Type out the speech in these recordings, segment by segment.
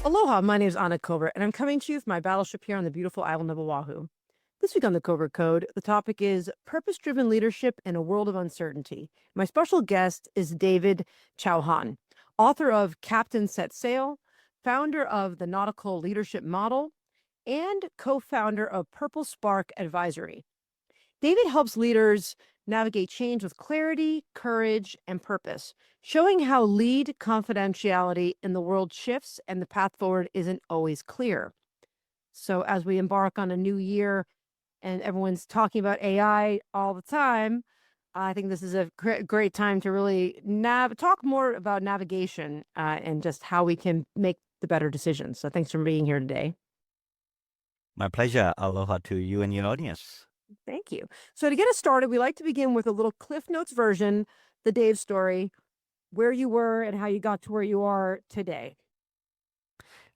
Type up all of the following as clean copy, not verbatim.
Aloha, my name is Anna Covert, and I'm coming to you from my battleship here on the beautiful island of Oahu. This week on the Covert Code, the topic is purpose-driven leadership in a world of uncertainty. My special guest is David Chauhan, author of Captain Set Sail, founder of the Nautical Leadership Model, and co-founder of Purple Spark Advisory. David helps leaders navigate change with clarity, courage, and purpose, showing how lead confidentiality in the world shifts and the path forward isn't always clear. So, as we embark on a new year and everyone's talking about AI all the time, I think this is a great time to really talk more about navigation and just how we can make the better decisions. So, thanks for being here today. My pleasure. Aloha to you and your audience. Thank you. So to get us started, we like to begin with a little Cliff Notes version, the Dave story, where you were and how you got to where you are today.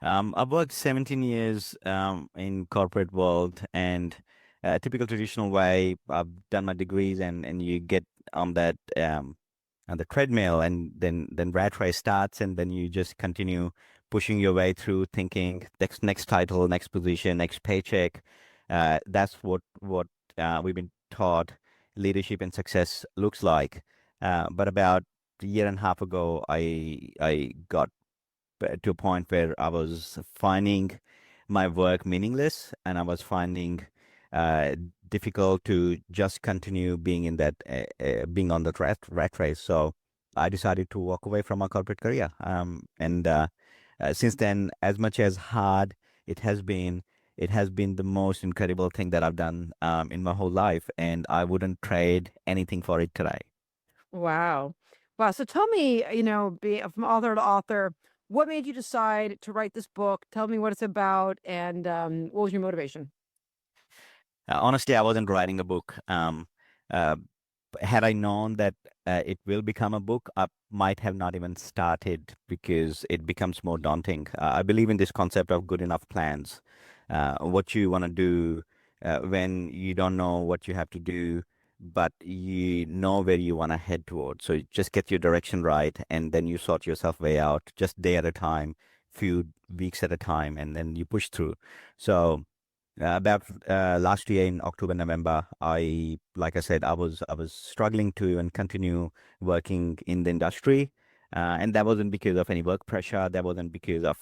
I've worked 17 years in corporate world, and a typical traditional way, I've done my degrees, and you get on that on the treadmill, and then rat race starts, and then you just continue pushing your way through, thinking next title, next position, next paycheck. That's what we've been taught leadership and success looks like. But about a year and a half ago, I got to a point where I was finding my work meaningless, and I was finding uh, difficult to just continue being in that being on the rat race. So I decided to walk away from my corporate career. And since then, as much as hard it has been, it has been the most incredible thing that I've done in my whole life, and I wouldn't trade anything for it today. Wow. Wow. So tell me, from author to author, what made you decide to write this book? Tell me what it's about and what was your motivation? Honestly, I wasn't writing a book. Uh, had I known that it will become a book, I might have not even started because it becomes more daunting. I believe in this concept of good enough plans. What you want to do when you don't know what you have to do, but you know where you want to head towards. So you just get your direction right, and then you sort yourself way out, just day at a time, few weeks at a time, and then you push through. So about last year in October, November, like I said, I was struggling to and continue working in the industry, and that wasn't because of any work pressure. That wasn't because of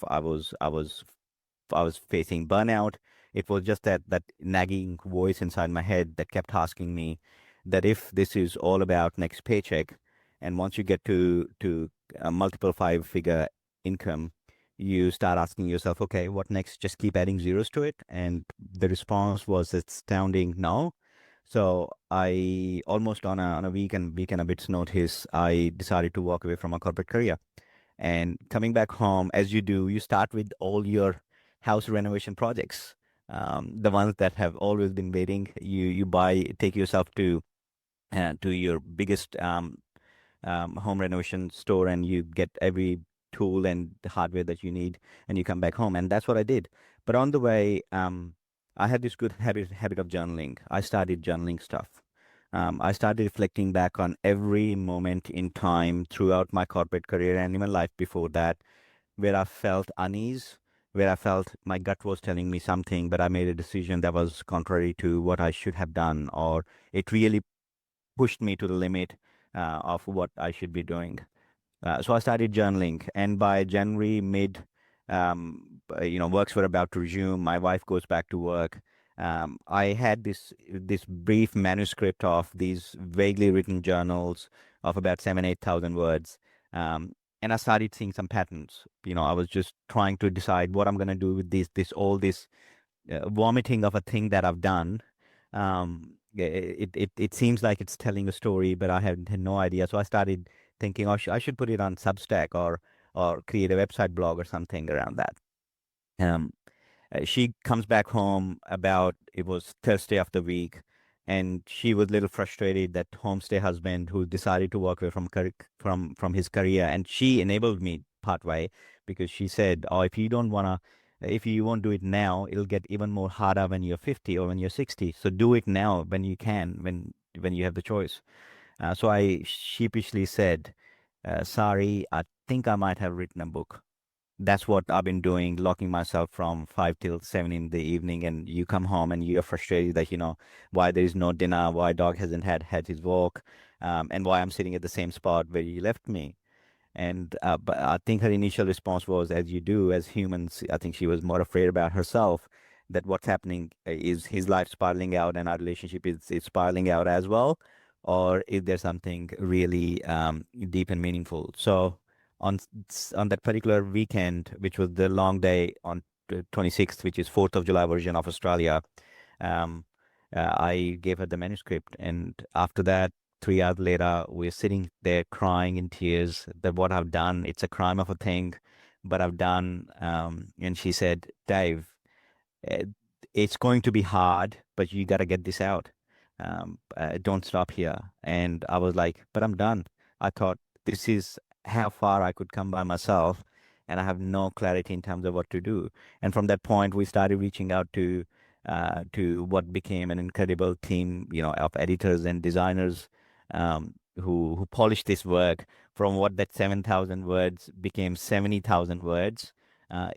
I was facing burnout. It was just that nagging voice inside my head that kept asking me that if this is all about next paycheck, and once you get to a multiple five-figure income, you start asking yourself, okay, what next? Just keep adding zeros to it. And the response was astounding no. So I almost on a week and a bit's notice, I decided to walk away from a corporate career. And coming back home, as you do, you start with all your house renovation projects, the ones that have always been waiting. You take yourself to your biggest home renovation store, and you get every tool and the hardware that you need, and you come back home. And that's what I did. But on the way, I had this good habit of journaling. I started journaling stuff. I started reflecting back on every moment in time throughout my corporate career and even life before that, where I felt unease, where I felt my gut was telling me something, but I made a decision that was contrary to what I should have done, or it really pushed me to the limit of what I should be doing. So I started journaling, and by January mid, works were about to resume. My wife goes back to work. I had this brief manuscript of these vaguely written journals of about 7,000 8,000 words, and I started seeing some patterns. I was just trying to decide what I'm going to do with this vomiting of a thing that I've done. It seems like it's telling a story, but I had no idea. So I started thinking, oh, I should put it on Substack or create a website blog or something around that. Um, she comes back home about it was Thursday of the week, and she was a little frustrated that homestay husband who decided to walk away from his career, and she enabled me part way because she said, "Oh, if you won't do it now, it'll get even more harder when you're 50 or when you're 60. So do it now when you can, when you have the choice." So I sheepishly said, "Sorry, I think I might have written a book." that's what I've been doing, locking myself from 5 till 7 in the evening. And you come home and you're frustrated that, why there is no dinner, why dog hasn't had his walk, and why I'm sitting at the same spot where you left me. And but I think her initial response was, as you do as humans, I think she was more afraid about herself, that what's happening is his life spiraling out and our relationship is spiraling out as well, or is there something really deep and meaningful? So on that particular weekend, which was the long day on 26th, which is 4th of July version of Australia, um, I gave her the manuscript, and after that, 3 hours later, we're sitting there crying in tears that what I've done, it's a crime of a thing, but I've done. And she said, Dave, uh, it's going to be hard, but you got to get this out. Don't stop here. And I was like, but I'm done. I thought this is how far I could come by myself, and I have no clarity in terms of what to do. And from that point, we started reaching out to what became an incredible team, of editors and designers, who polished this work from what that 7,000 words became 70,000 words.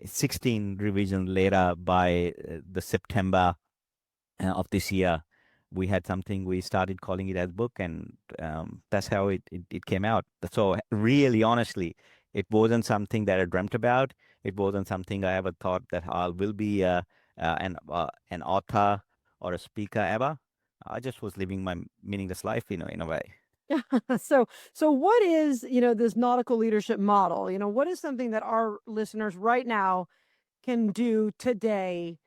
16 revisions later, by the September of this year, we had something, we started calling it as book, and that's how it came out. So really, honestly, it wasn't something that I dreamt about. It wasn't something I ever thought that I will be an author or a speaker ever. I just was living my meaningless life, in a way. So what is, this nautical leadership model? What is something that our listeners right now can do today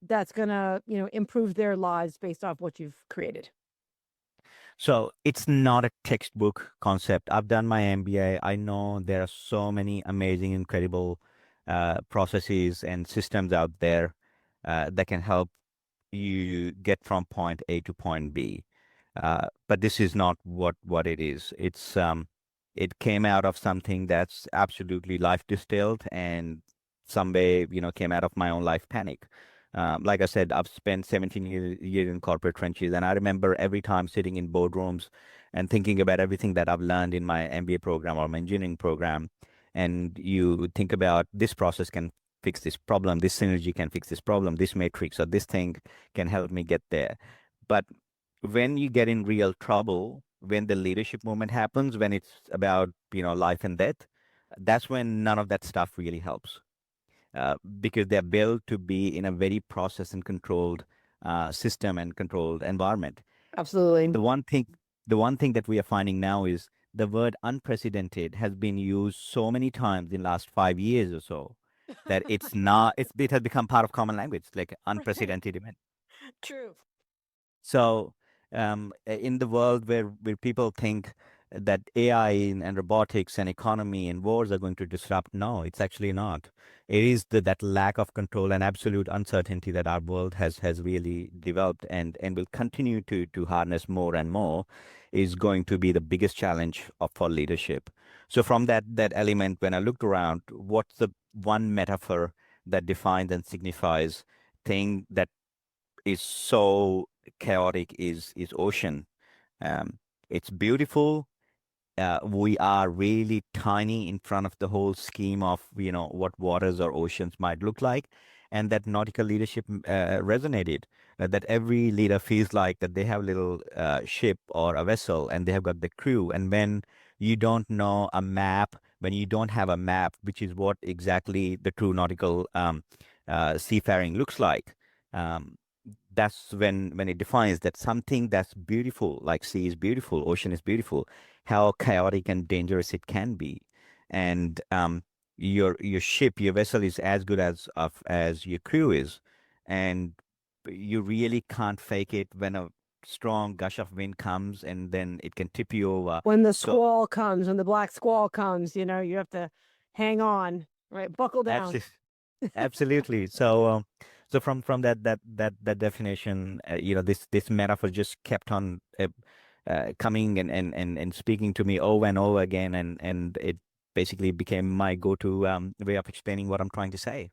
that's going to, improve their lives based off what you've created? So it's not a textbook concept. I've done my MBA. I know there are so many amazing, incredible processes and systems out there that can help you get from point A to point B. But this is not what it is. It came out of something that's absolutely life distilled, and some way, came out of my own life panic. Like I said, I've spent 17 years in corporate trenches, and I remember every time sitting in boardrooms and thinking about everything that I've learned in my MBA program or my engineering program. And you think about, this process can fix this problem, this synergy can fix this problem, this matrix or this thing can help me get there. But when you get in real trouble, when the leadership moment happens, when it's about, life and death, that's when none of that stuff really helps, because they're built to be in a very process and controlled system and controlled environment. Absolutely. The one thing the one thing that we are finding now is the word unprecedented has been used so many times in last 5 years or so, that it has become part of common language, like Right. unprecedented event. True. So, in the world where people think that AI and robotics and economy and wars are going to disrupt, no, it's actually not. It is that lack of control and absolute uncertainty that our world has really developed, and will continue to harness more and more, is going to be the biggest challenge for leadership. So from that element, when I looked around, what's the one metaphor that defines and signifies thing that is so chaotic, is ocean. Um, it's beautiful. We are really tiny in front of the whole scheme of, what waters or oceans might look like. And that nautical leadership resonated, that every leader feels like that they have a little ship or a vessel, and they have got the crew. And when you don't know a map, when you don't have a map, which is what exactly the true nautical seafaring looks like, um, that's when it defines that something that's beautiful, like sea is beautiful, ocean is beautiful, how chaotic and dangerous it can be. And your ship, your vessel is as good as your crew is. And you really can't fake it when a strong gush of wind comes, and then it can tip you over. When the So squall comes, when the black squall comes, you have to hang on, right? Buckle down. absolutely. Absolutely. So from that definition, this metaphor just kept on coming and speaking to me over and over again, and it basically became my go-to way of explaining what I'm trying to say.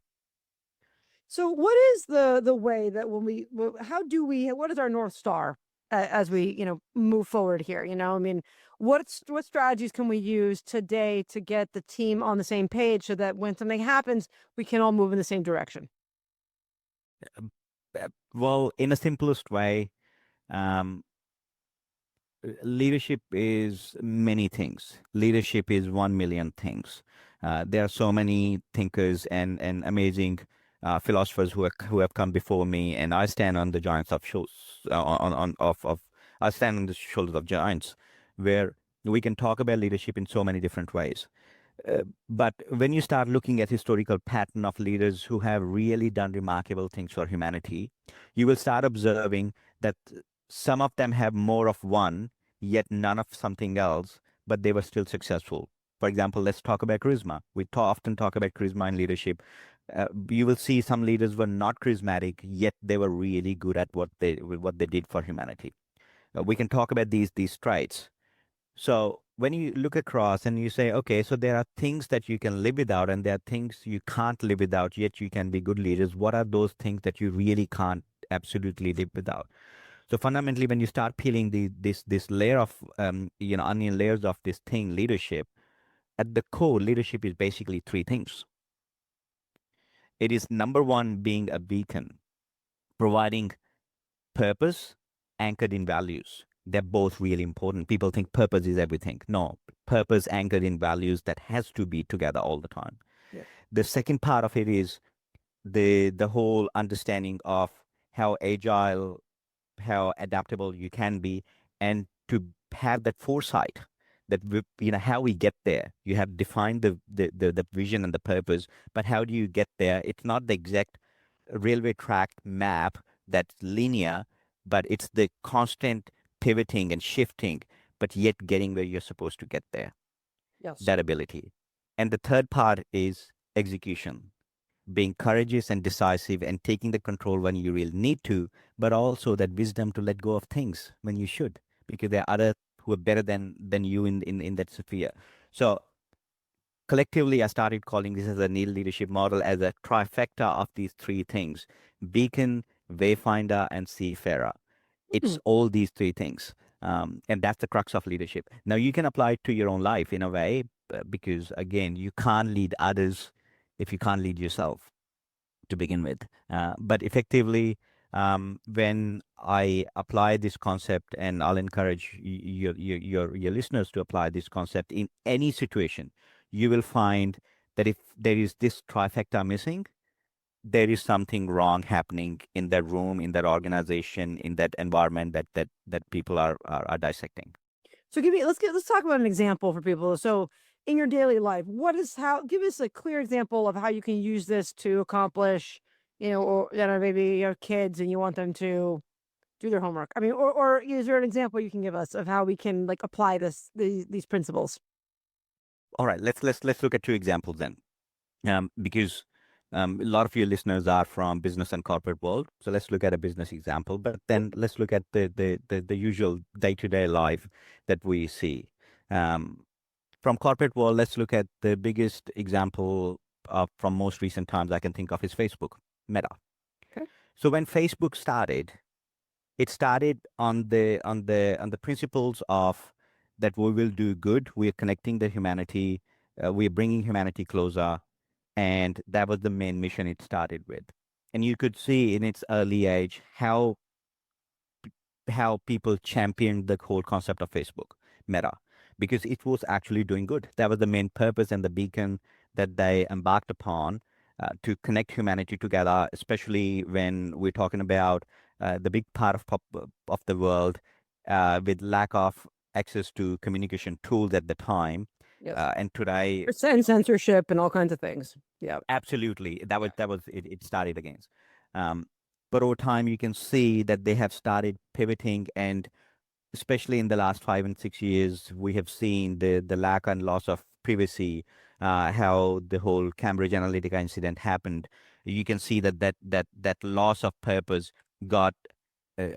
So what is the way that when how do we, what is our North Star as we, move forward here? I mean, what strategies can we use today to get the team on the same page so that when something happens, we can all move in the same direction? Well, in the simplest way, um, leadership is many things. Leadership is 1 million things. There are so many thinkers and amazing philosophers who have come before me, and I stand on the giants of shows on of I stand on the shoulders of giants, where we can talk about leadership in so many different ways. But when you start looking at historical pattern of leaders who have really done remarkable things for humanity, you will start observing that some of them have more of one, yet none of something else, but they were still successful. For example, let's talk about charisma. We often talk about charisma in leadership. You will see some leaders were not charismatic, yet they were really good at what they did for humanity. We can talk about these traits. So when you look across and you say, okay, so there are things that you can live without and there are things you can't live without, yet you can be good leaders. What are those things that you really can't absolutely live without? So fundamentally, when you start peeling this layer of onion layers of this thing, leadership, at the core, leadership is basically three things. It is number one, being a beacon, providing purpose anchored in values. They're both really important. People think purpose is everything. No, purpose anchored in values that has to be together all the time. Yeah. The second part of it is the whole understanding of how agile, how adaptable you can be, and to have that foresight that how we get there. You have defined the vision and the purpose, but how do you get there? It's not the exact railway track map that's linear, but it's the constant pivoting and shifting, but yet getting where you're supposed to get there. Yes. That ability. And the third part is execution, being courageous and decisive and taking the control when you really need to, but also that wisdom to let go of things when you should, because there are others who are better than you in that sphere. So collectively, I started calling this as a Neil leadership model as a trifecta of these three things: beacon, wayfinder, and seafarer. It's all these three things. And that's the crux of leadership. Now, you can apply it to your own life in a way, because again, you can't lead others if you can't lead yourself to begin with. But effectively, when I apply this concept, and I'll encourage your listeners to apply this concept in any situation, you will find that if there is this trifecta missing, there is something wrong happening in that room, in that organization, in that environment that people are dissecting. So let's talk about an example for people. So in your daily life, give us a clear example of how you can use this to accomplish, or maybe you have kids and you want them to do their homework. I mean, or is there an example you can give us of how we can apply these principles? All right, let's look at two examples then, because a lot of your listeners are from business and corporate world. So let's look at a business example, but then let's look at the usual day-to-day life that we see. From corporate world, let's look at the biggest example from most recent times I can think of is Facebook, Meta. Okay. So when Facebook started, it started on the principles of that we will do good. We are connecting the humanity. We are bringing humanity closer, and that was the main mission it started with. And you could see in its early age how people championed the whole concept of Facebook, Meta, because it was actually doing good. That was the main purpose and the beacon that they embarked upon, to connect humanity together, especially when we're talking about the big part of the world with lack of access to communication tools at the time. Yes. And today, Censorship and all kinds of things. Yeah. absolutely, that was it, it started against. But over time, you can see that they have started pivoting, and especially in the last 5 and 6 years, we have seen the lack and loss of privacy, how the whole Cambridge Analytica incident happened. You can see that loss of purpose got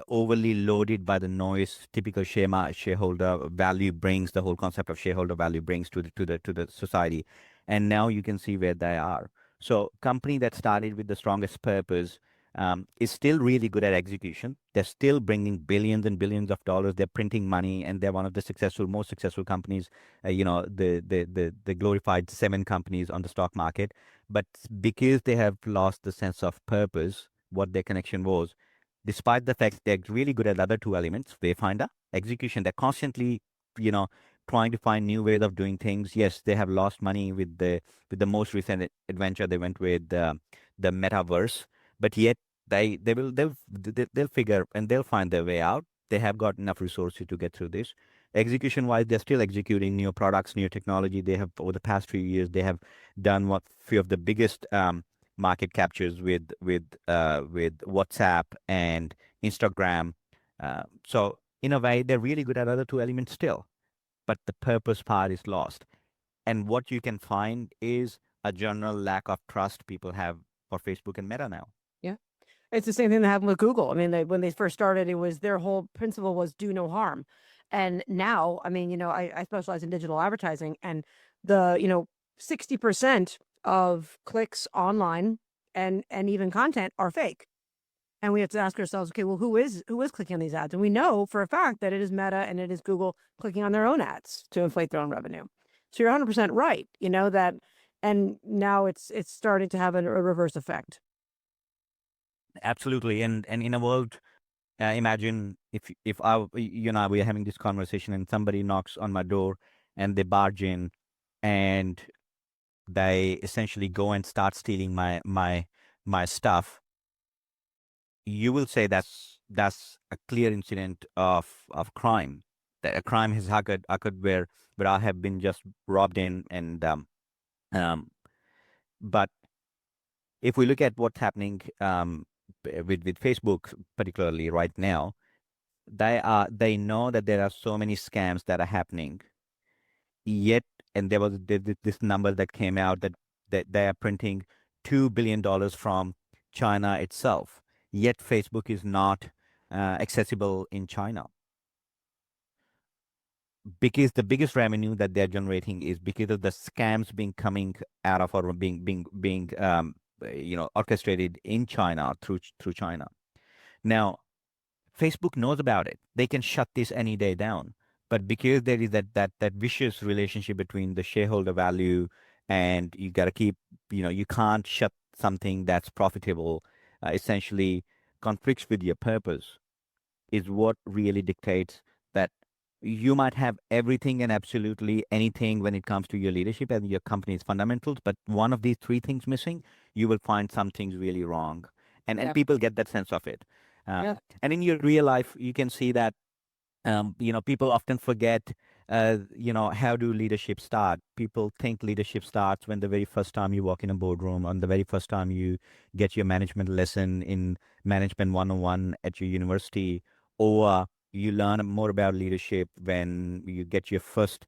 overly loaded by the noise. Typical shareholder value brings, the whole concept of shareholder value brings to the society, and now you can see where they are. So company that started with the strongest purpose, is still really good at execution. They're still bringing billions and billions of dollars. They're printing money, and they're one of the most successful companies. The glorified seven companies on the stock market. But because they have lost the sense of purpose, what their connection was, despite the fact they're really good at the other two elements, Wayfinder, execution. They're constantly, you know, trying to find new ways of doing things. Yes, they have lost money with the most recent adventure they went with, the metaverse, but yet they'll figure and they'll find their way out. They have got enough resources to get through this. Execution wise, they're still executing new products, new technology. They have, over the past few years, they have done what few of the biggest market captures with WhatsApp and Instagram. So in a way, they're really good at other two elements still, but the purpose part is lost. And what you can find is a general lack of trust people have for Facebook and Meta now. Yeah. It's the same thing that happened with Google. I mean, when they first started, it was their whole principle was do no harm. And now, I mean, I specialize in digital advertising, and 60% of clicks online and even content are fake. And we have to ask ourselves, okay, well, who is clicking on these ads? And we know for a fact that it is Meta and it is Google clicking on their own ads to inflate their own revenue. So you're 100% right, that, and now it's starting to have a reverse effect. Absolutely. And in a world, imagine if you and I, we are having this conversation and somebody knocks on my door and they barge in and they essentially go and start stealing my stuff. You will say that's a clear incident of crime. That a crime has occurred where I have been just robbed in, and um but if we look at what's happening with Facebook particularly right now, they know that there are so many scams that are happening. Yet, and there was this number that came out that they are printing $2 billion from China itself. Yet Facebook is not accessible in China, because the biggest revenue that they're generating is because of the scams being coming out of, or being orchestrated in China through China. Now, Facebook knows about it. They can shut this any day down. But because there is that vicious relationship between the shareholder value, and you got to keep, you can't shut something that's profitable, essentially conflicts with your purpose, is what really dictates that you might have everything and absolutely anything when it comes to your leadership and your company's fundamentals, but one of these three things missing, you will find something's really wrong. And people get that sense of it. Yeah. And in your real life, you can see that people often forget, how do leadership start? People think leadership starts when the very first time you walk in a boardroom, on the very first time you get your management lesson in Management 101 at your university, or you learn more about leadership when you get your first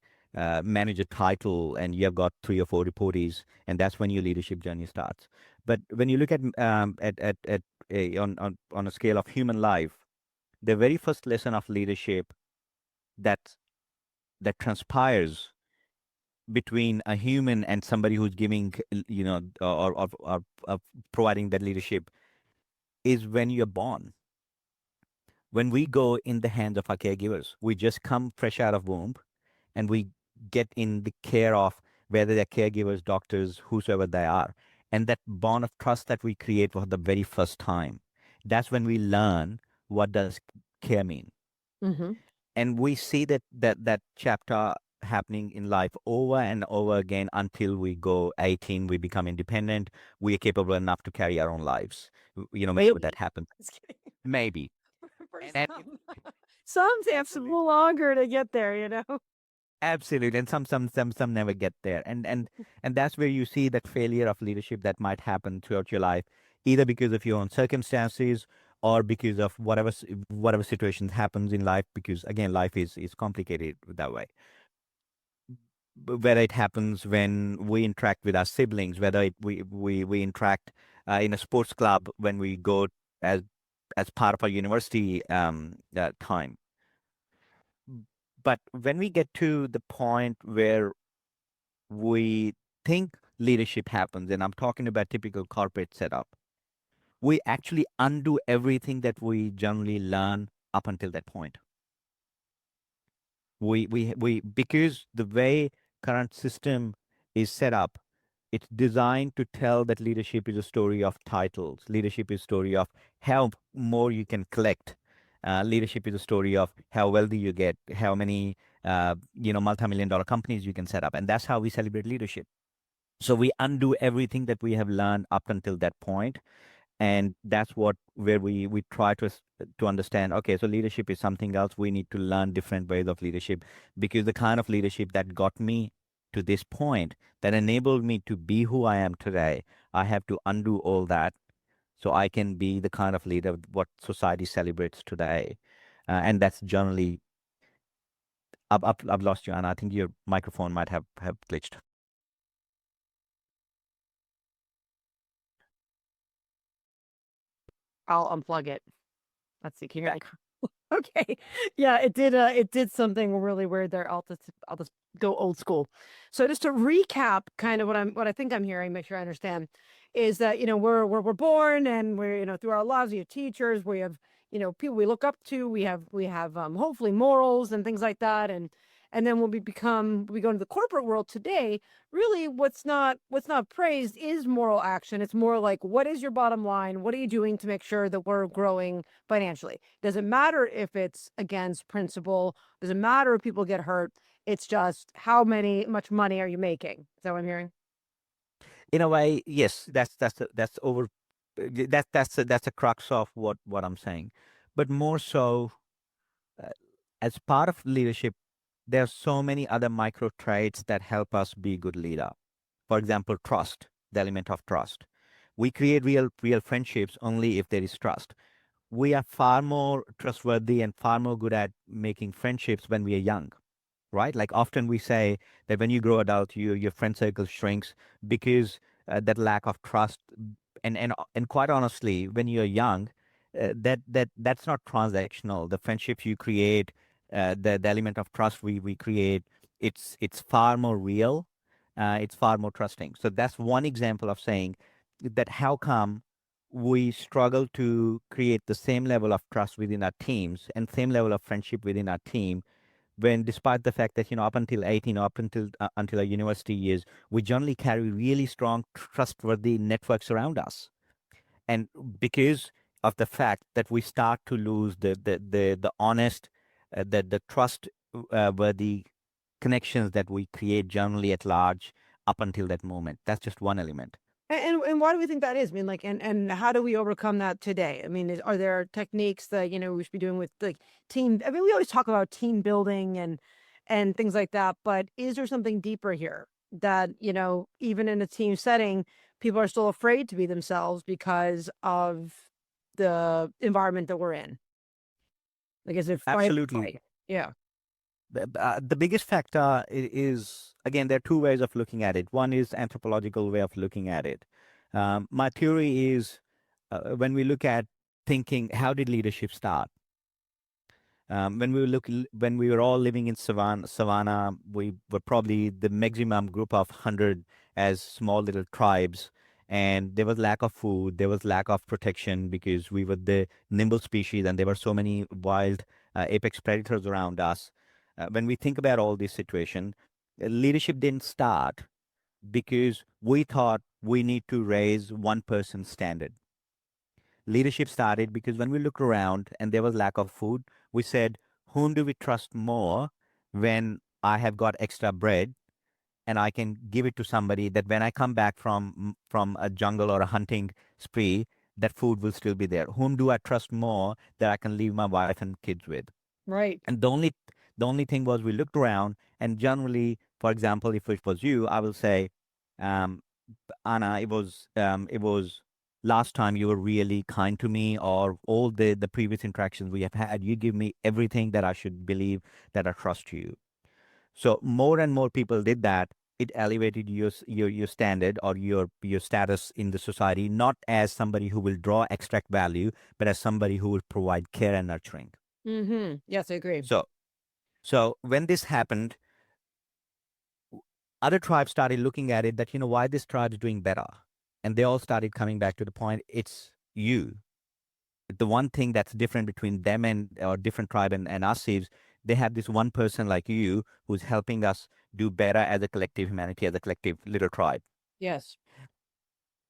manager title and you have got 3 or 4 reportees, and that's when your leadership journey starts. But when you look on a scale of human life, the very first lesson of leadership that that transpires between a human and somebody who's giving, or providing that leadership, is when you're born. When we go in the hands of our caregivers, we just come fresh out of womb, and we get in the care of, whether they're caregivers, doctors, whosoever they are, and that bond of trust that we create for the very first time. That's when we learn what does care mean. Mm-hmm. And we see that chapter happening in life over and over again until we go 18, we become independent, we are capable enough to carry our own lives, Wait, whenever that happens. just kidding. Maybe. For and some takes a little longer to get there. Absolutely, and some never get there, and that's where you see that failure of leadership that might happen throughout your life, either because of your own circumstances, or because of whatever situation happens in life. Because again, life is complicated that way. Whether it happens when we interact with our siblings, whether we interact in a sports club, when we go as part of our university time. But when we get to the point where we think leadership happens, and I'm talking about typical corporate setup, we actually undo everything that we generally learn up until that point. We because the way current system is set up, it's designed to tell that leadership is a story of titles. Leadership is a story of how more you can collect. Leadership is a story of how wealthy you get, how many multi-million dollar companies you can set up, and that's how we celebrate leadership. So we undo everything that we have learned up until that point, and that's what where we try to understand, okay, so leadership is something else. We need to learn different ways of leadership, because the kind of leadership that got me to this point, that enabled me to be who I am today, I have to undo all that so I can be the kind of leader what society celebrates today. And that's generally, I've lost you, and I think your microphone might have glitched. I'll unplug it. Let's see. Can you hear me? Okay. Yeah, it did something really weird there. I'll just go old school. So just to recap kind of what I think I'm hearing, make sure I understand, is that, we're born, and we're, through our lives we have teachers, we have, people we look up to, we have hopefully morals and things like that. And then when we go into the corporate world today, really what's not praised is moral action. It's more like, what is your bottom line? What are you doing to make sure that we're growing financially? Doesn't matter if it's against principle. Doesn't matter if people get hurt. It's just much money are you making? Is that what I'm hearing? In a way, yes, that's over. That's a crux of what I'm saying, but more so, uh, as part of leadership, there are so many other micro traits that help us be good leader. For example, trust, the element of trust. We create real friendships only if there is trust. We are far more trustworthy and far more good at making friendships when we are young, right? Like often we say that when you grow adult, your friend circle shrinks because that lack of trust. And quite honestly, when you're young, that's not transactional. The friendships you create, the element of trust we create, it's far more real. It's far more trusting. So that's one example of saying that how come we struggle to create the same level of trust within our teams and same level of friendship within our team, when despite the fact that up until 18, up until our university years, we generally carry really strong trustworthy networks around us. And because of the fact that we start to lose the honest, the trust worthy connections that we create generally at large up until that moment. That's just one element. And why do we think that is? I mean, like, and how do we overcome that today? I mean, are there techniques that, we should be doing with, like, team? I mean, we always talk about team building and things like that, but is there something deeper here that, even in a team setting, people are still afraid to be themselves because of the environment that we're in? Like, is it fight or Absolutely. flight? Yeah. The biggest factor is, again, there are two ways of looking at it. One is anthropological way of looking at it. My theory is, when we look at thinking, how did leadership start? When we were all living in savannah, we were probably the maximum group of 100 as small little tribes, and there was lack of food, there was lack of protection because we were the nimble species, and there were so many wild apex predators around us. When we think about all this situation, leadership didn't start because we thought we need to raise one person's standard. Leadership started because when we looked around and there was lack of food, we said, whom do we trust more when I have got extra bread and I can give it to somebody, that when I come back from a jungle or a hunting spree, that food will still be there. Whom do I trust more that I can leave my wife and kids with? Right. And the only thing was, we looked around, and generally, for example, if it was you, I will say, um, Anna, it was last time you were really kind to me, or all the previous interactions we have had. You give me everything that I should believe that I trust you. So more and more people did that. It elevated your standard, or your status in the society, not as somebody who will draw extract value, but as somebody who will provide care and nurturing. Mm-hmm. Yes, I agree. So when this happened, other tribes started looking at it, that why this tribe is doing better, and they all started coming back to the point. It's you. The one thing that's different between them and or different tribe and us is they have this one person like you who's helping us do better as a collective humanity, as a collective little tribe. Yes.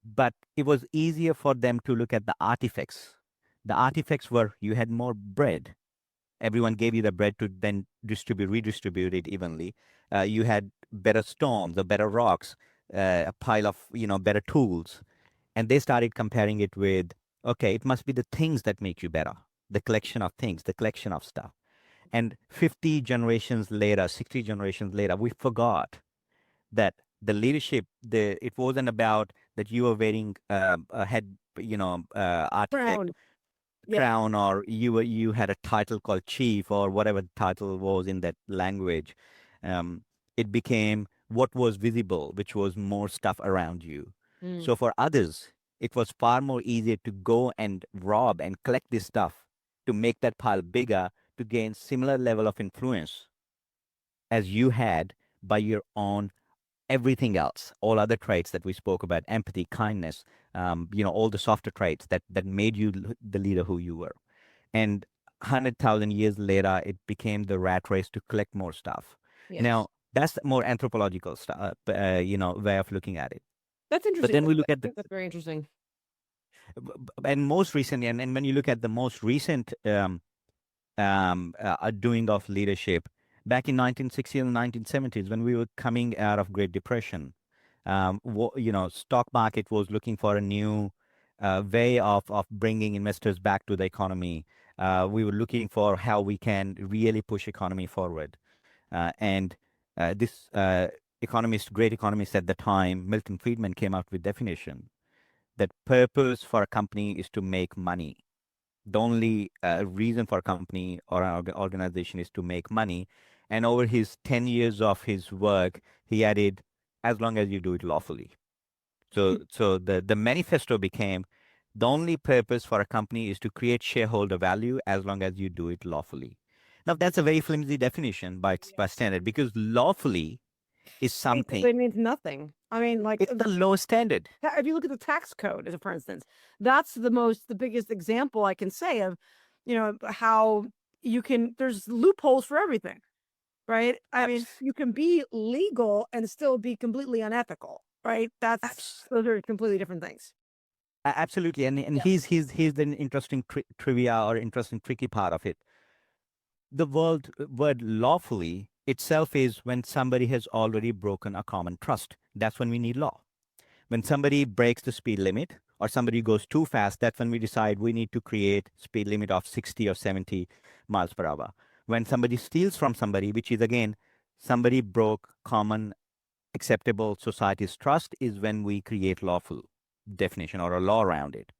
But it was easier for them to look at the artifacts. The artifacts were you had more bread. Everyone gave you the bread to then redistribute it evenly. You had better stones or better rocks, a pile of better tools, and they started comparing it with, okay, it must be the things that make you better, the collection of things, the collection of stuff. And 50 generations later, 60 generations later, we forgot that the leadership, it wasn't about that you were wearing a head, artifact, Crown. Yeah. crown, or you had a title called chief or whatever the title was in that language. Um, it became what was visible, which was more stuff around you. Mm. So for others, it was far more easier to go and rob and collect this stuff to make that pile bigger to gain similar level of influence as you had by your own everything else, all other traits that we spoke about, empathy, kindness, all the softer traits that made you the leader who you were. And 100,000 years later, it became the rat race to collect more stuff. Yes. Now, that's more anthropological stuff, way of looking at it. That's But interesting. then we look at That's very interesting. and most recently, and when you look at the most recent doing of leadership, back in 1960s and 1970s, when we were coming out of Great Depression, stock market was looking for a new way of bringing investors back to the economy. We were looking for how we can really push economy forward. And this great economist at the time, Milton Friedman, came out with definition that purpose for a company is to make money. The only reason for a company or an organization is to make money. And over his 10 years of his work, he added, as long as you do it lawfully. So the manifesto became the only purpose for a company is to create shareholder value as long as you do it lawfully. Now that's a very flimsy definition by standard, because lawfully is something. Basically means nothing. I mean, like It's the lowest standard. if you look at the tax code, as a for instance, that's the biggest example I can say of, how there's loopholes for everything, right? I mean, Abs- you can be legal and still be completely unethical, right? abs- Those are completely different things. Absolutely, and Yeah. here's the interesting trivia or interesting tricky part of it. The word lawfully itself is when somebody has already broken a common trust. That's when we need law. When somebody breaks the speed limit or somebody goes too fast, that's when we decide we need to create speed limit of 60 or 70 miles per hour. When somebody steals from somebody, which is again somebody broke common acceptable society's trust, is when we create lawful definition or a law around it,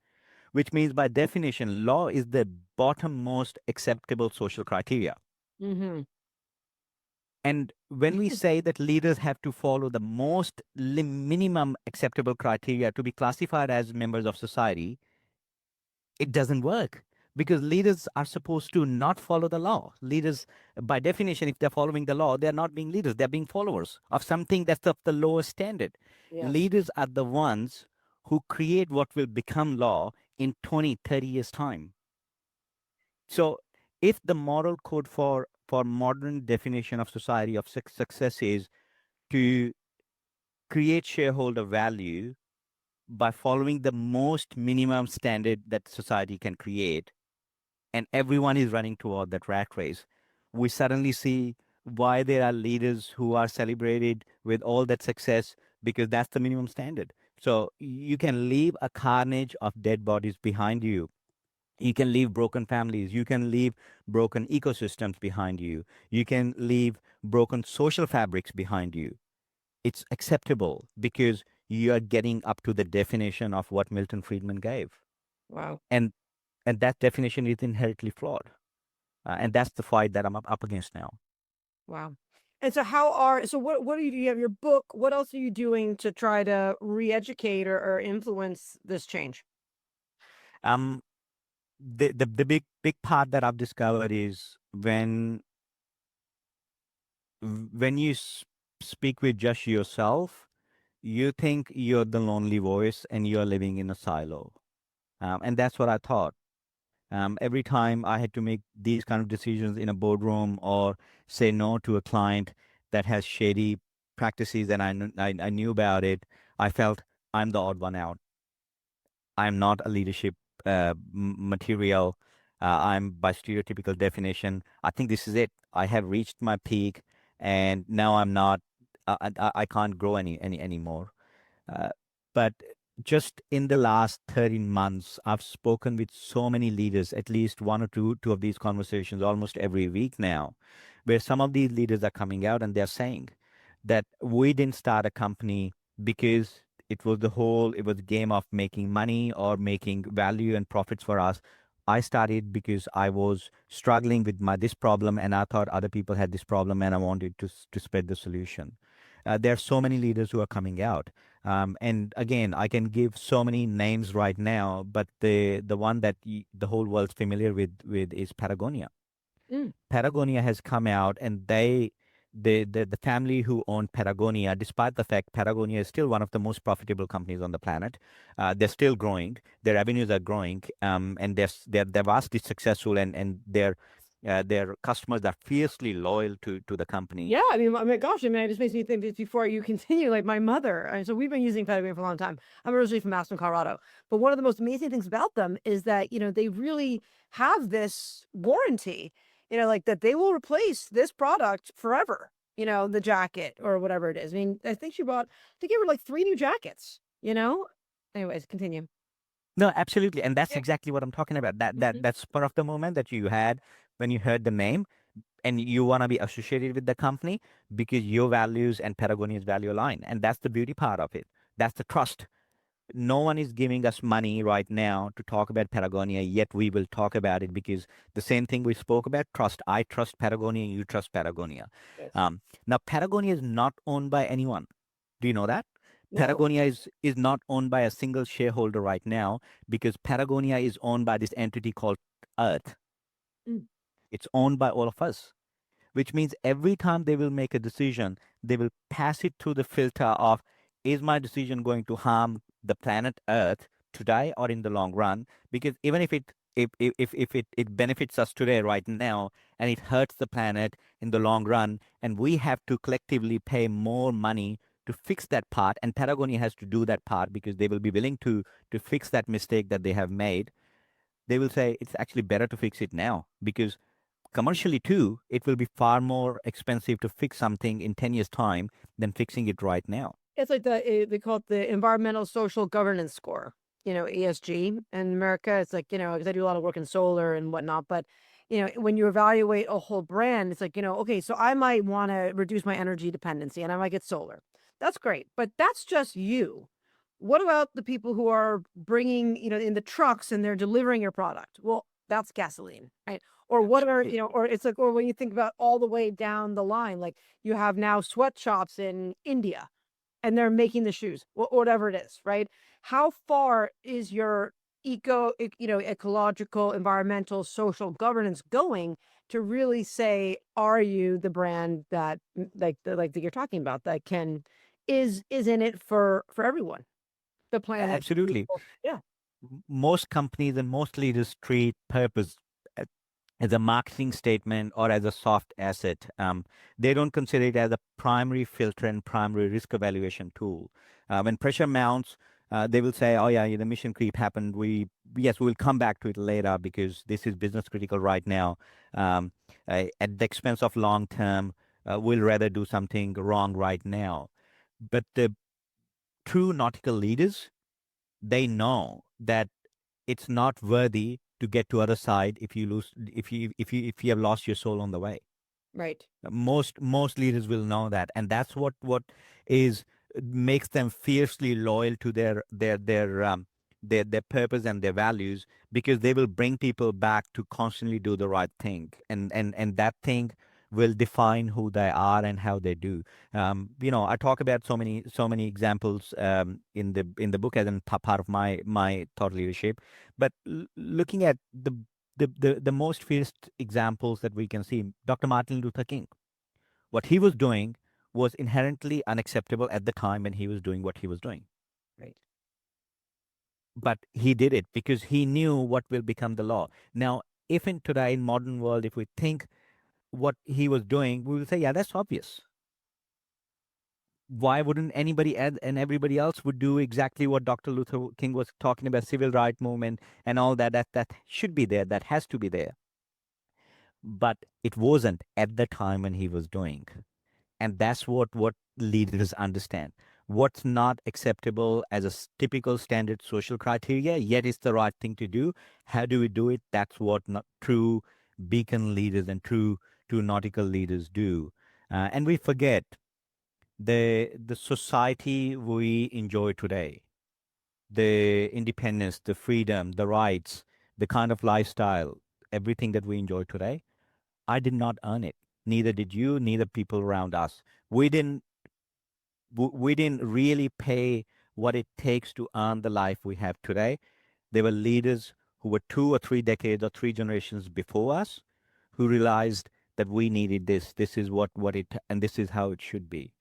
which means by definition law is the bottommost acceptable social criteria. Mm-hmm. And when we say that leaders have to follow the most minimum acceptable criteria to be classified as members of society, it doesn't work, because leaders are supposed to not follow the law. Leaders, by definition, if they're following the law, they're not being leaders, they're being followers of something that's of the lowest standard. Yes. Leaders are the ones who create what will become law in 20, 30 years' time. So if the moral code for modern definition of society of success is to create shareholder value by following the most minimum standard that society can create, and everyone is running toward that rat race, we suddenly see why there are leaders who are celebrated with all that success, because that's the minimum standard. So you can leave a carnage of dead bodies behind you. You can leave broken families. You can leave broken ecosystems behind you. You can leave broken social fabrics behind you. It's acceptable because you are getting up to the definition of what Milton Friedman gave. Wow. And that definition is inherently flawed. And that's the fight that I'm up against now. Wow. And so what do you have your book? What else are you doing to try to re-educate or influence this change? Um, the big part that I've discovered is when you speak with just yourself, you think you're the lonely voice and you're living in a silo. And that's what I thought. Every time I had to make these kind of decisions in a boardroom or say no to a client that has shady practices and I knew about it, I felt I'm the odd one out. I'm not a leadership material. I'm by stereotypical definition. I think this is it. I have reached my peak, and now I'm not. I can't grow anymore. Uh, but just in the last 13 months, I've spoken with so many leaders, at least one or two of these conversations almost every week now, where some of these leaders are coming out and they're saying that we didn't start a company because it was a game of making money or making value and profits for us. I started because I was struggling with this problem and I thought other people had this problem and I wanted to spread the solution. There are so many leaders who are coming out. And again, I can give so many names right now, but the one that the whole world's familiar with is Patagonia. Mm. Patagonia has come out, and the family who owned Patagonia, despite the fact Patagonia is still one of the most profitable companies on the planet, they're still growing. Their revenues are growing, and they're vastly successful, and their customers are fiercely loyal to the company. Yeah, I mean, gosh, I mean, it just makes me think that before you continue, like my mother. So we've been using Patagonia for a long time. I'm originally from Aspen, Colorado, but one of the most amazing things about them is that they really have this warranty. Like that they will replace this product forever. The jacket or whatever it is. I mean, I think she bought. They gave her like 3 new jackets. Anyways, continue. No, absolutely, and that's Yeah. exactly what I'm talking about. That that Mhm. that spur of the moment that you had when you heard the name, and you want to be associated with the company because your values and Patagonia's value align, and that's the beauty part of it. That's the trust. No one is giving us money right now to talk about Patagonia, yet we will talk about it because the same thing we spoke about, trust. I trust Patagonia, you trust Patagonia. Yes. Now, Patagonia is not owned by anyone. Do you know that? No. Patagonia is not owned by a single shareholder right now because Patagonia is owned by this entity called Earth. Mm. It's owned by all of us, which means every time they will make a decision, they will pass it through the filter of, is my decision going to harm the planet Earth today or in the long run? Because even if it benefits us today, right now, and it hurts the planet in the long run, and we have to collectively pay more money to fix that part, and Patagonia has to do that part because they will be willing to fix that mistake that they have made. They will say it's actually better to fix it now because commercially too, it will be far more expensive to fix something in 10 years' time than fixing it right now. It's like they call it the Environmental Social Governance Score, ESG in America. It's like, 'cause I do a lot of work in solar and whatnot, but when you evaluate a whole brand, it's like, okay, so I might want to reduce my energy dependency and I might get solar. That's great, but that's just you. What about the people who are bringing, in the trucks and they're delivering your product? Well, that's gasoline, right? Or what are, Absolutely. or it's like, or when you think about all the way down the line, like you have now sweatshops in India and they're making the shoes, whatever it is, right? How far is your ecological, environmental, social governance going to really say, are you the brand that like that you're talking about that is in it for everyone, the planet, Absolutely. people? Yeah, Most companies and most leaders treat purpose a- as a marketing statement or as a soft asset. They don't consider it as a primary filter and primary risk evaluation tool. When pressure mounts, they will say, "Oh yeah, the mission creep happened. Yes, we will come back to it later because this is business critical right now. Um, at the expense of long term, we'll rather do something wrong right now." But the true nautical leaders, they know that it's not worthy to get to other side if you have lost your soul on the way. right. Most leaders will know that, and that's what is makes them fiercely loyal to their purpose and their values, because they will bring people back to constantly do the right thing, and that thing will define who they are and how they do. I talk about so many examples in the book as in part of my thought leadership, but looking at the most fierce examples that we can see, Dr. Martin Luther King, what he was doing was inherently unacceptable at the time when he was doing what he was doing. Right. but he did it because he knew what will become the law. Now, if in today in modern world, if we think what he was doing, we will say, yeah, that's obvious. Why wouldn't anybody and everybody else would do exactly what Dr. Luther King was talking about, civil rights movement and all that, that should be there, that has to be there. But it wasn't at the time when he was doing. And that's what leaders understand. What's not acceptable as a typical standard social criteria, yet it's the right thing to do. How do we do it? That's what not true beacon leaders and true nautical leaders do. And we forget the society we enjoy today, the independence, the freedom, the rights, the kind of lifestyle, everything that we enjoy today. I did not earn it. Neither did you, neither people around us. We didn't we didn't really pay what it takes to earn the life we have today. There were leaders who were 2 or 3 decades or 3 generations before us who realized that we needed this. This is what it, and this is how it should be.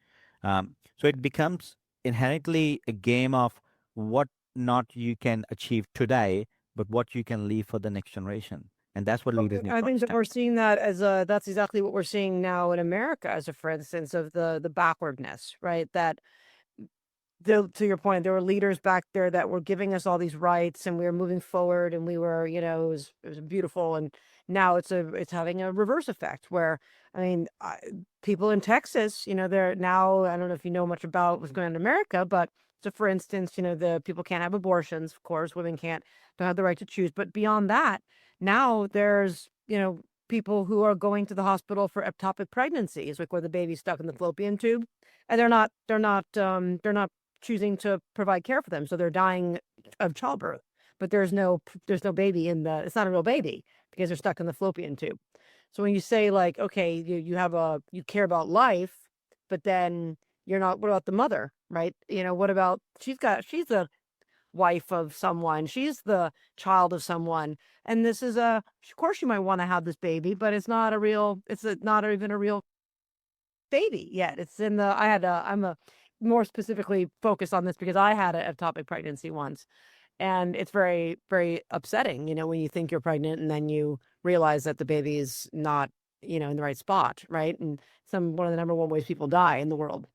So it becomes inherently a game of what not you can achieve today, but what you can leave for the next generation. And that's what leaders need I to think that understand. we're seeing that as a that's exactly what we're seeing now in America as a for instance of the backwardness, right? That to your point, there were leaders back there that were giving us all these rights and we were moving forward and we were, it was beautiful. And now it's having a reverse effect where, I mean, people in Texas, they're now, I don't know if you know much about what's going on in America, but so for instance, the people can't have abortions, of course, women don't have the right to choose. But beyond that, now there's, people who are going to the hospital for ectopic pregnancies, like where the baby's stuck in the fallopian tube and they're not choosing to provide care for them, so they're dying of childbirth. But there's no baby it's not a real baby because they're stuck in the fallopian tube. So when you say like, okay, you care about life, but then you're not, what about the mother, right? What about she's the wife of someone, she's the child of someone, and of course you might want to have this baby, but not even a real baby yet. It's in the I had a I'm a more specifically focused on this because I had a ectopic pregnancy once, and it's very, very upsetting, when you think you're pregnant and then you realize that the baby is not, in the right spot, right? And one of the number one ways people die in the world.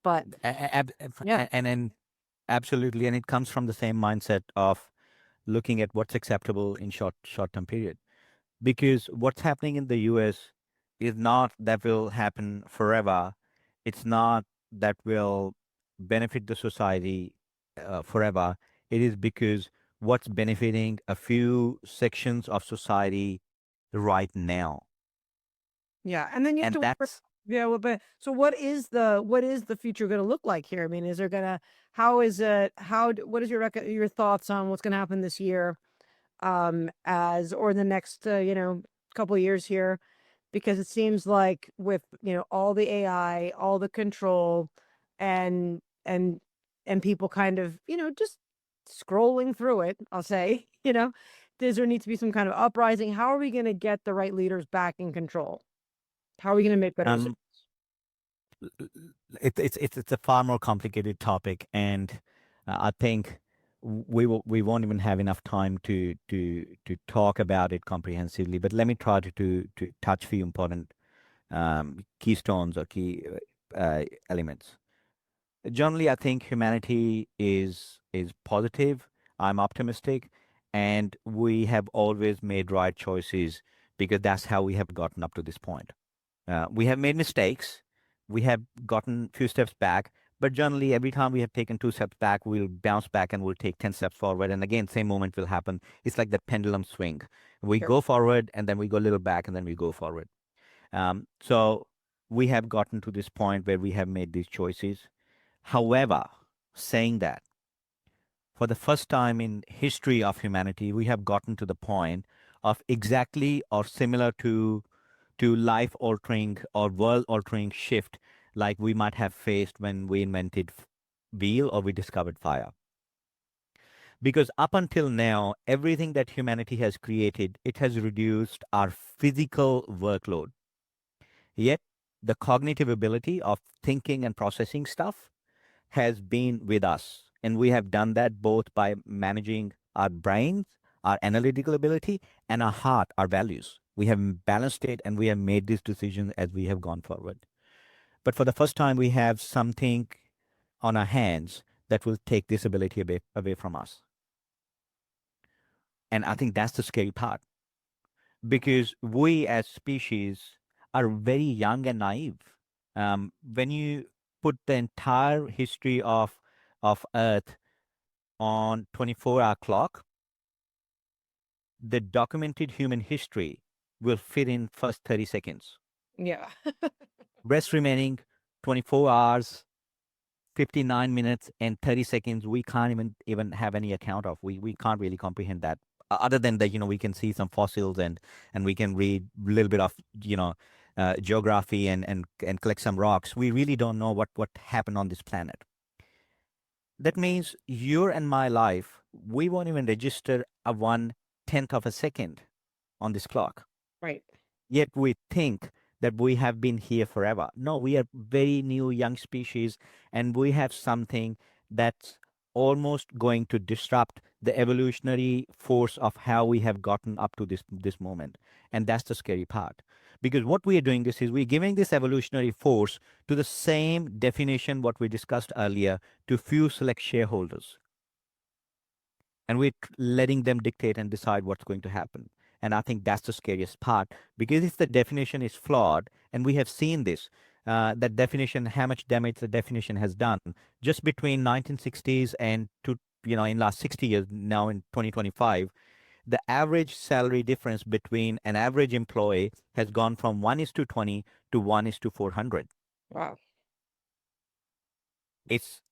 But yeah, And then absolutely, and it comes from the same mindset of looking at what's acceptable in short-term period. Because what's happening in the US is not that will happen forever. It's not that will benefit the society forever. It is because what's benefiting a few sections of society right now. yeah, and then you have And to wonder, that's yeah, well, but so what is the future going to look like here? I mean, is there gonna how is it how d- what is your thoughts on what's going to happen this year, as or the next couple of years here, because it seems like with all the AI, all the control, and and and people kind of just scrolling through it, I'll say, does there need to be some kind of uprising? How are we going to get the right leaders back in control? How are we going to make better decisions? um it's a far more complicated topic, and I think we won't even have enough time to talk about it comprehensively. But let me try to touch few important keystones or key elements. Generally, I think humanity is positive. I'm optimistic, and we have always made right choices because that's how we have gotten up to this point. We have made mistakes. We have gotten few steps back, but generally, every time we have taken 2 steps back, we'll bounce back and we'll take 10 steps forward. And again, same moment will happen. It's like that pendulum swing. We Sure. go forward, and then we go a little back, and then we go forward. So we have gotten to this point where we have made these choices. However, saying that, for the first time in history of humanity, we have gotten to the point of exactly or similar to life altering or world altering shift like we might have faced when we invented wheel or we discovered fire. Because up until now, everything that humanity has created, it has reduced our physical workload. Yet the cognitive ability of thinking and processing stuff has been with us. And we have done that both by managing our brains, our analytical ability, and our heart, our values. We have balanced it and we have made these decisions as we have gone forward. But for the first time, we have something on our hands that will take this ability away from us. And I think that's the scary part because we as species are very young and naive. When you put the entire history of Earth on 24-hour clock, the documented human history will fit in first 30 seconds. Yeah. Rest remaining 24 hours, 59 minutes and 30 seconds we can't even have any account of. We can't really comprehend that. Other than that, we can see some fossils and we can read a little bit of geography and collect some rocks. We really don't know what happened on this planet. That means your and my life, we won't even register a 1/10 of a second on this clock. Right. Yet we think that we have been here forever. No, we are very new young species and we have something that's almost going to disrupt the evolutionary force of how we have gotten up to this moment. And that's the scary part. Because what we are doing this is we're giving this evolutionary force to the same definition what we discussed earlier to few select shareholders. And we're letting them dictate and decide what's going to happen. And I think that's the scariest part because if the definition is flawed, and we have seen this, that definition, how much damage the definition has done just between 1960s and to, in last 60 years, now in 2025, the average salary difference between an average employee has gone from 1:20 to 1:400. Wow. It's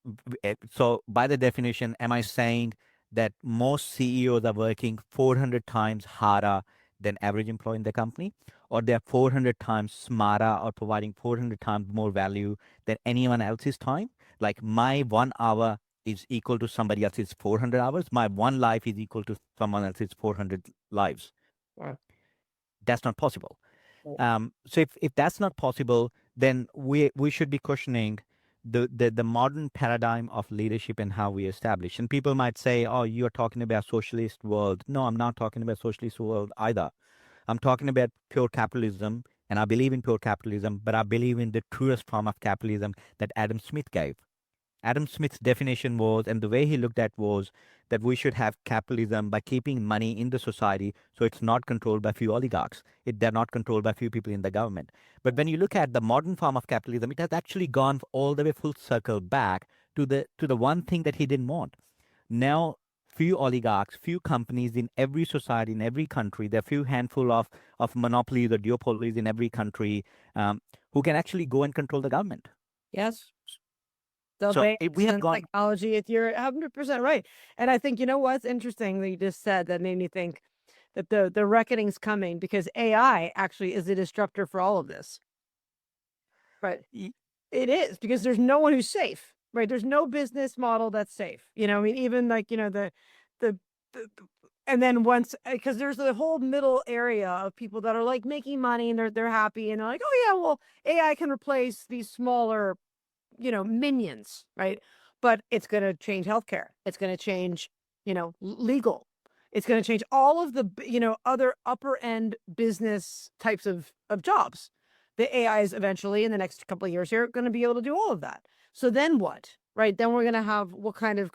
so by the definition, am I saying that most CEOs are working 400 times harder than average employee in the company, or they're 400 times smarter or providing 400 times more value than anyone else's time? Like my 1 hour is equal to somebody else's 400 hours. My one life is equal to someone else's 400 lives. Wow. That's not possible. Right. So if that's not possible, then we should be questioning the modern paradigm of leadership and how we establish. And people might say, "Oh, you're talking about socialist world." No, I'm not talking about socialist world either. I'm talking about pure capitalism, and I believe in pure capitalism, but I believe in the truest form of capitalism that Adam Smith gave. Adam Smith's definition was, and the way he looked at was that we should have capitalism by keeping money in the society so it's not controlled by few oligarchs. They're not controlled by few people in the government. But when you look at the modern form of capitalism, it has actually gone all the way full circle back to the one thing that he didn't want. Now, few oligarchs, few companies in every society, in every country, there are few handful of monopolies or duopolies in every country who can actually go and control the government. Yes. The So we banks have and gone. technology, you're 100% right. And I think, what's interesting that you just said that made me think that the reckoning's coming because AI actually is a disruptor for all of this. Right. It is because there's no one who's safe, right? There's no business model that's safe. I mean, even like, the, the and then once, because there's the whole middle area of people that are like making money and they're happy and they're like, oh yeah, well, AI can replace these smaller minions, right? But it's going to change healthcare. It's going to change, legal. It's going to change all of the, other upper end business types of jobs. The AIs eventually in the next couple of years here are going to be able to do all of that. So then what, right? Then we're going to have what kind of,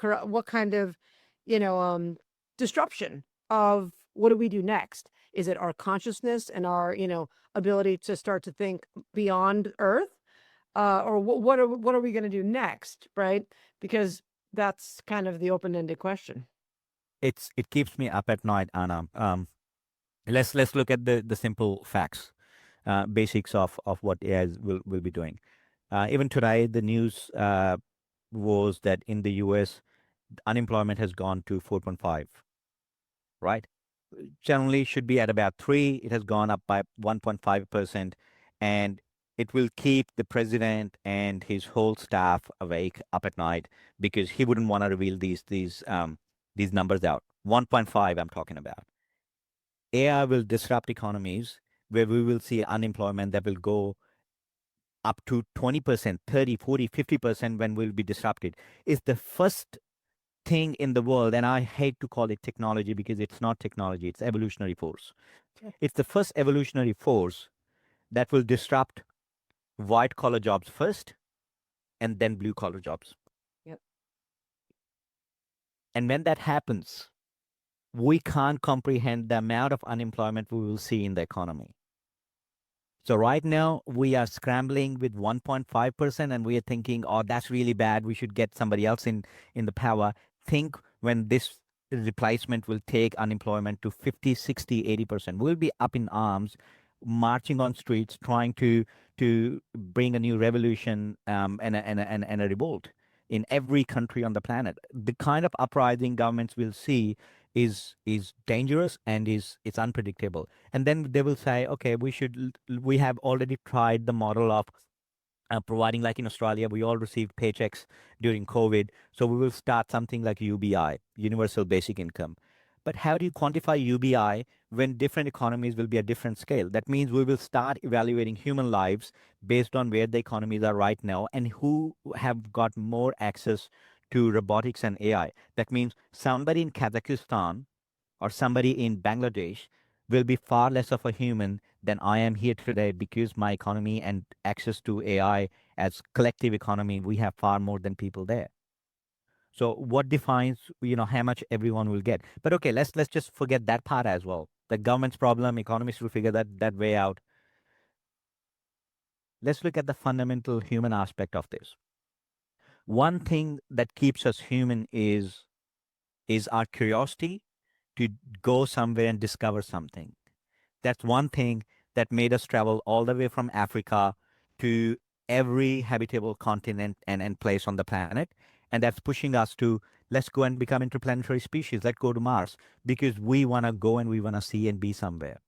disruption of what do we do next? Is it our consciousness and our, ability to start to think beyond Earth? Or what are we going to do next, right? Because that's kind of the open-ended question. It keeps me up at night, Anna. Let's look at the simple facts, basics of what AI will be doing. Even today, the news was that in the US, unemployment has gone to 4.5, right? Generally should be at about 3. It has gone up by 1.5%, and it will keep the president and his whole staff awake up at night because he wouldn't want to reveal these numbers out. 1.5, I'm talking about. AI will disrupt economies where we will see unemployment that will go up to 20%, 30, 40, 50% when we'll be disrupted. It's the first thing in the world, and I hate to call it technology because it's not technology, it's evolutionary force. Yeah. It's the first evolutionary force that will disrupt white collar jobs first and then blue collar jobs. Yep. And when that happens, we can't comprehend the amount of unemployment we will see in the economy. So right now we are scrambling with 1.5% and we are thinking, oh, that's really bad. We should get somebody else in the power. Think when this replacement will take unemployment to 50, 60, 80%. We'll be up in arms, marching on streets, trying to bring a new revolution and a revolt in every country on the planet. The kind of uprising governments will see is dangerous and it's unpredictable. And then they will say, okay, we have already tried the model of providing, like in Australia, we all received paychecks during COVID. So we will start something like UBI, Universal Basic Income. But how do you quantify UBI when different economies will be at different scale? That means we will start evaluating human lives based on where the economies are right now and who have got more access to robotics and AI. That means somebody in Kazakhstan or somebody in Bangladesh will be far less of a human than I am here today because my economy and access to AI as collective economy, we have far more than people there. So what defines, how much everyone will get? But okay, let's just forget that part as well. The government's problem, economists will figure that way out. Let's look at the fundamental human aspect of this. One thing that keeps us human is our curiosity to go somewhere and discover something. That's one thing that made us travel all the way from Africa to every habitable continent and place on the planet. And that's pushing us to let's go and become interplanetary species. Let's go to Mars because we want to go and we want to see and be somewhere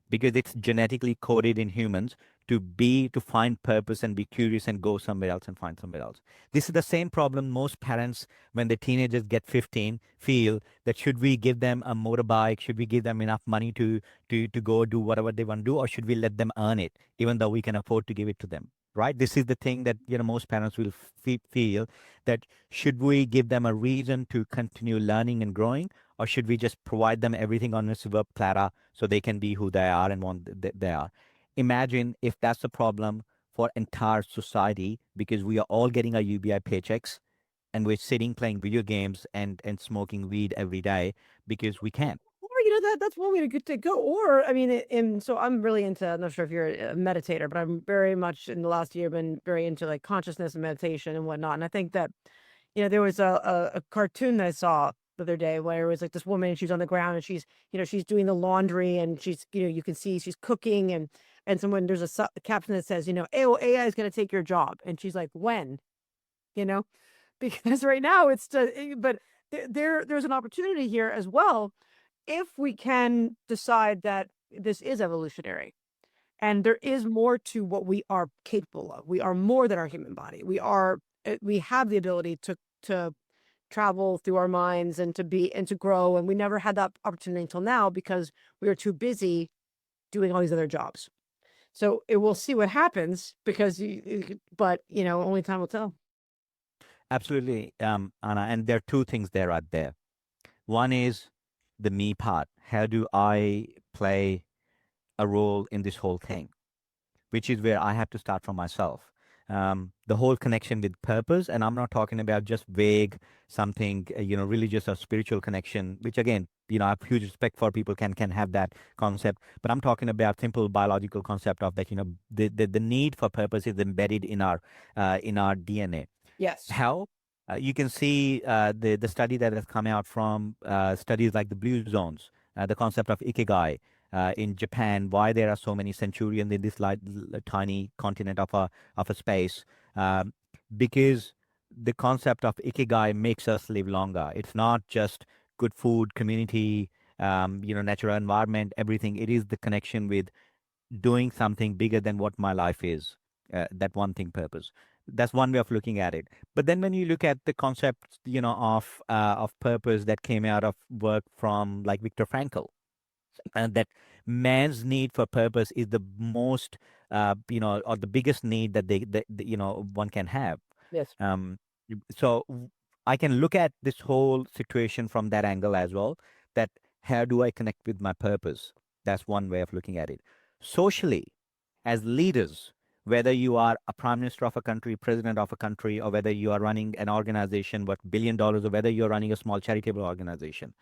because it's genetically coded in humans to find purpose and be curious and go somewhere else and find somewhere else. This is the same problem most parents, when the teenagers get 15, feel that should we give them a motorbike, should we give them enough money to go do whatever they want to do, or should we let them earn it even though we can afford to give it to them? Right? This is the thing that most parents will feel, that should we give them a reason to continue learning and growing, or should we just provide them everything on a silver platter so they can be who they are and they are? Imagine if that's the problem for entire society, because we are all getting our UBI paychecks and we're sitting playing video games and smoking weed every day because we can. Or that's one way to go. Or I mean, so I'm really into. I'm not sure if you're a meditator, but I'm very much in the last year been very into like consciousness and meditation and whatnot. And I think that there was a cartoon that I saw the other day where it was like this woman, and she's on the ground and she's doing the laundry, and she's you can see she's cooking, and someone, there's a caption that says, AI is going to take your job, and she's like, when, you know, because right now but there's an opportunity here as well if we can decide that this is evolutionary and there is more to what we are capable of. We are more than our human body. We have the ability to travel through our minds and to grow. And we never had that opportunity until now because we were too busy doing all these other jobs. So we'll see what happens because, but only time will tell. Absolutely, Anna. And there are two things there right there. One is the me part. How do I play a role in this whole thing? Which is where I have to start from myself. The whole connection with purpose, and I'm not talking about just vague something, religious or spiritual connection, which again, I have huge respect for people can have that concept, but I'm talking about simple biological concept of that, the need for purpose is embedded in our DNA. Yes. How? You can see the study that has come out from studies like the blue zones, the concept of ikigai in Japan, why there are so many centurions in this tiny continent of a space, because the concept of ikigai makes us live longer. It's not just good food, community, natural environment, everything. It is the connection with doing something bigger than what my life is, that one thing purpose. That's one way of looking at it. But then when you look at the concept, of purpose that came out of work from like Viktor Frankl, and that man's need for purpose is the most, or the biggest need that one can have. Yes. So I can look at this whole situation from that angle as well. That how do I connect with my purpose? That's one way of looking at it. Socially, as leaders, whether you are a prime minister of a country, president of a country, or whether you are running an organization worth $1 billion, or whether you're running a small charitable organization,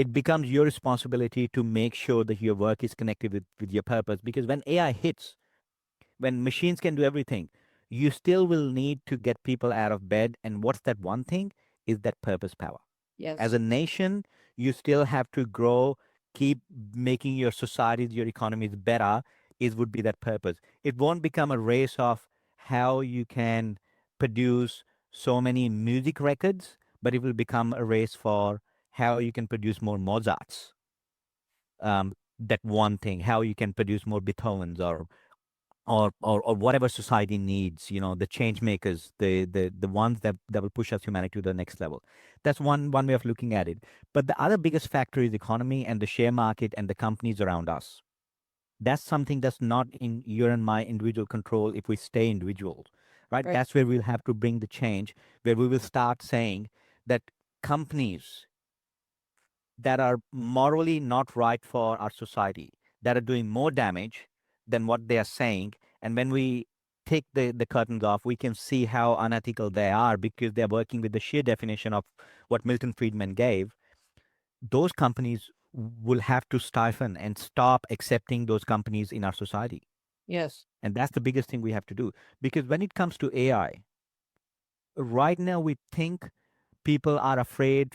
it becomes your responsibility to make sure that your work is connected with your purpose. Because when AI hits, when machines can do everything, you still will need to get people out of bed. And what's that one thing? Is that purpose power. As Yes. a nation, you still have to grow, keep making your societies, your economies better. It would be that purpose. It won't become a race of how you can produce so many music records, but it will become a race for how you can produce more Mozarts. That one thing, how you can produce more Beethovens, or whatever society needs, the change makers, the ones that will push us humanity to the next level. That's one way of looking at it. But the other biggest factor is economy and the share market and the companies around us. That's something that's not in your and my individual control if we stay individuals, right? Right. That's where we'll have to bring the change, where we will start saying that companies that are morally not right for our society, that are doing more damage than what they are saying. And when we take the curtains off, we can see how unethical they are because they're working with the sheer definition of what Milton Friedman gave. Those companies will have to stifle and stop accepting those companies in our society. Yes. And that's the biggest thing we have to do. Because when it comes to AI, right now we think people are afraid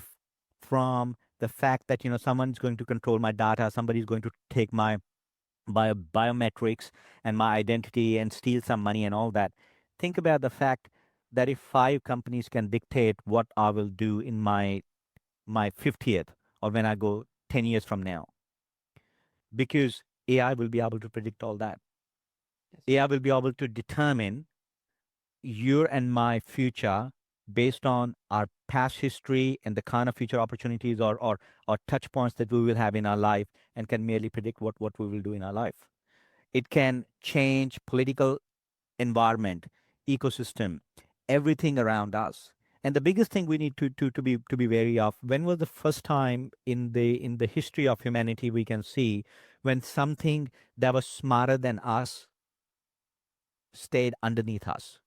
from the fact that someone's going to control my data, somebody's going to take my biometrics and my identity and steal some money and all that. Think about the fact that if five companies can dictate what I will do in my 50th, or when I go 10 years from now, because AI will be able to predict all that. Yes. AI will be able to determine your and my future based on our past history and the kind of future opportunities or touch points that we will have in our life, and can merely predict what we will do in our life. It can change political environment, ecosystem, everything around us. And the biggest thing we need to be wary of, when was the first time in the history of humanity we can see when something that was smarter than us stayed underneath us?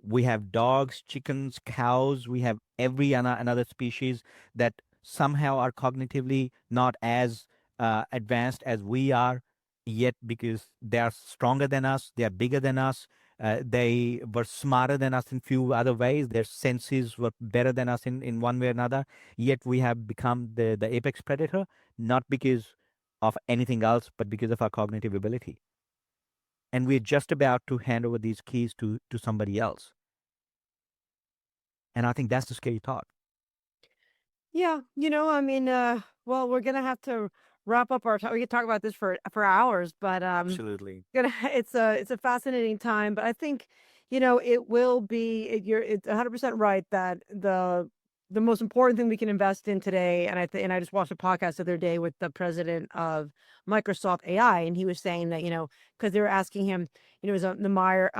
We have dogs, chickens, cows. We have every another species that somehow are cognitively not as advanced as we are, yet because they are stronger than us, they are bigger than us, they were smarter than us in few other ways. Their senses were better than us in one way or another. Yet we have become the apex predator, not because of anything else, but because of our cognitive ability. And we're just about to hand over these keys to somebody else. And I think that's the scary thought. Yeah, I mean, well, we're gonna have to wrap up our time. We could talk about this for hours, but Absolutely. gonna it's a fascinating time. But I think, it will be. It's 100% right that the most important thing we can invest in today. And I just watched a podcast the other day with the president of Microsoft AI, and he was saying that because they were asking him, it was the Meyer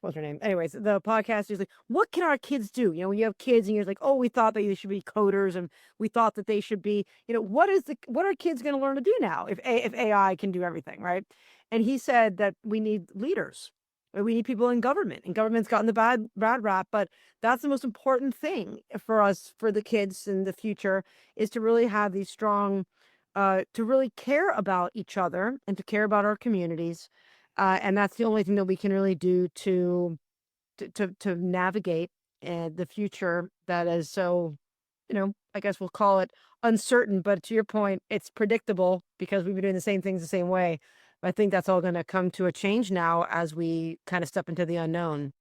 what's her name? Anyways, the podcast is like, what can our kids do? When you have kids and you're like, oh, we thought that they should be coders and we thought that they should be, what are kids going to learn to do now if AI can do everything, right? And he said that we need leaders. We need people in government, and government's gotten the bad rap, but that's the most important thing for us, for the kids in the future, is to really have these strong, to really care about each other and to care about our communities, and that's the only thing that we can really do to navigate the future that is so, I guess we'll call it uncertain. But to your point, it's predictable because we've been doing the same things the same way. I think that's all going to come to a change now as we kind of step into the unknown.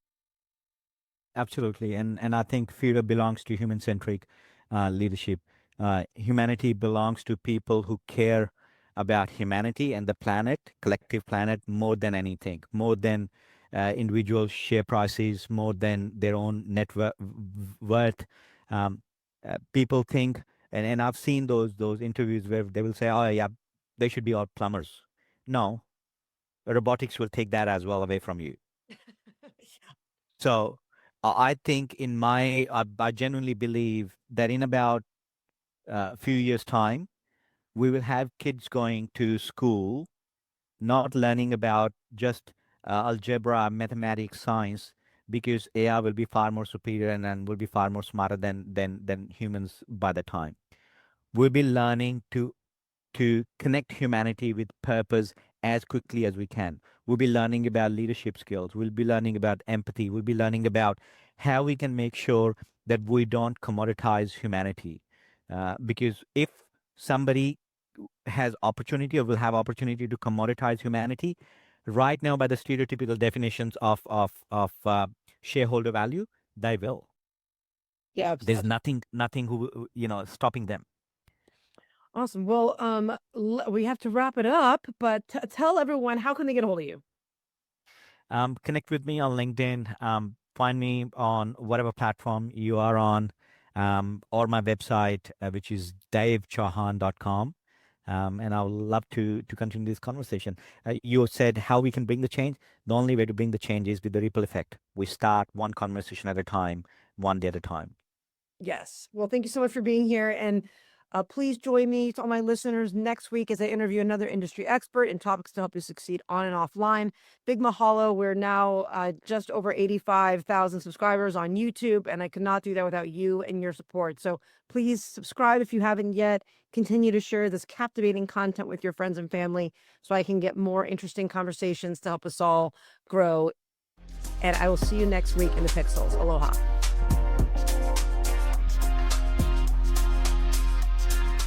Absolutely. And I think fear belongs to human centric leadership. Humanity belongs to people who care about humanity and the planet, collective planet, more than anything, more than individual share prices, more than their own worth. Um, People think, and I've seen those interviews where they will say, oh, yeah, they should be all plumbers. No, robotics will take that as well away from you. So I think I genuinely believe that in about a few years' time, we will have kids going to school, not learning about just algebra, mathematics, science, because AI will be far more superior and will be far more smarter than humans by the time. We'll be learning to connect humanity with purpose as quickly as we can. We'll be learning about leadership skills. We'll be learning about empathy. We'll be learning about how we can make sure that we don't commoditize humanity. Because if somebody has opportunity or will have opportunity to commoditize humanity, right now by the stereotypical definitions of shareholder value, they will. Yeah, There's nothing stopping them. awesome. Well, we have to wrap it up, but tell everyone, how can they get a hold of you? Connect with me on LinkedIn. Find me on whatever platform you are on, or my website, which is davechauhan.com. And I would love to continue this conversation. You said how we can bring the change. The only way to bring the change is with the ripple effect. We start one conversation at a time, one day at a time. Yes. Well, thank you so much for being here. And please join me to all my listeners next week as I interview another industry expert in topics to help you succeed on and offline. Big mahalo. We're now just over 85,000 subscribers on YouTube, and I could not do that without you and your support. So please subscribe if you haven't yet. Continue to share this captivating content with your friends and family so I can get more interesting conversations to help us all grow. And I will see you next week in the Pixels. Aloha.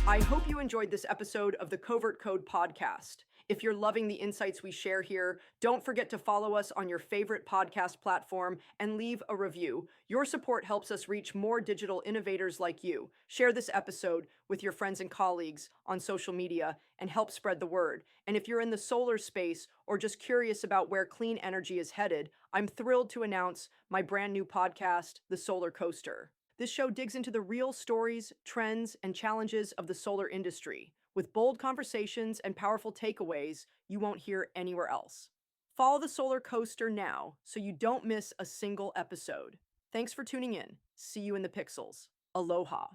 I hope you enjoyed this episode of the Covert Code Podcast. If you're loving the insights we share here, don't forget to follow us on your favorite podcast platform and leave a review. Your support helps us reach more digital innovators like you. Share this episode with your friends and colleagues on social media and help spread the word. And if you're in the solar space or just curious about where clean energy is headed, I'm thrilled to announce my brand new podcast, The Solar Coaster. This show digs into the real stories, trends, and challenges of the solar industry, with bold conversations and powerful takeaways you won't hear anywhere else. Follow the Solar Coaster now so you don't miss a single episode. Thanks for tuning in. See you in the pixels. Aloha.